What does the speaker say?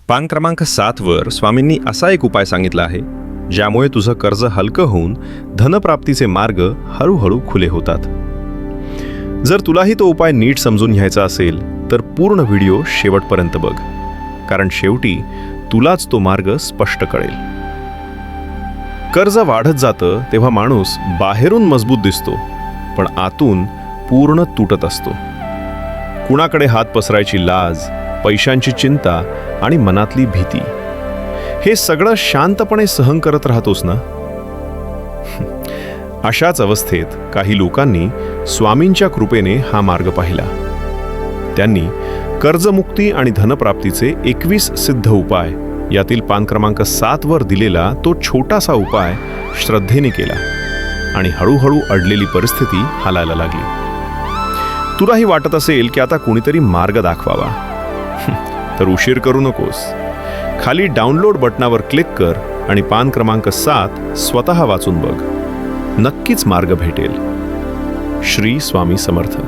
पान क्रमांक 7 वर स्वामींनी असा एक उपाय सांगितला आहे ज्यामुळे तुझं कर्ज हलकं होऊन धनप्राप्तीचे मार्ग हळूहळू खुले होतात. जर तुलाही तो उपाय नीट समजून घ्यायचा असेल तर पूर्ण व्हिडिओ शेवटपर्यंत बघ, कारण शेवटी तुलाच तो मार्ग स्पष्ट कळेल. कर्ज वाढत जातं तेव्हा माणूस बाहेरून मजबूत दिसतो, पण आतून पूर्ण तुटत असतो. कुणाकडे हात पसरायची लाज, पैशांची चिंता आणि मनातली भीती, हे सगळं शांतपणे सहन करत राहतोस ना. अशाच अवस्थेत काही लोकांनी स्वामींच्या कृपेने हा मार्ग पाहिला. त्यांनी कर्जमुक्ती आणि धनप्राप्तीचे 21 सिद्ध उपाय यातील पान क्रमांक 7 वर दिलेला तो छोटासा उपाय श्रद्धेने केला आणि हळूहळू अडलेली परिस्थिती हालायला लागली. तुलाही वाटत असेल की आता कुणीतरी मार्ग दाखवावा, तर उशीर करू नकोस. खाली डाउनलोड बटनावर क्लिक कर आणि पान क्रमांक 7 स्वतः वाचून बघ. नक्कीच मार्ग भेटेल. श्री स्वामी समर्थ.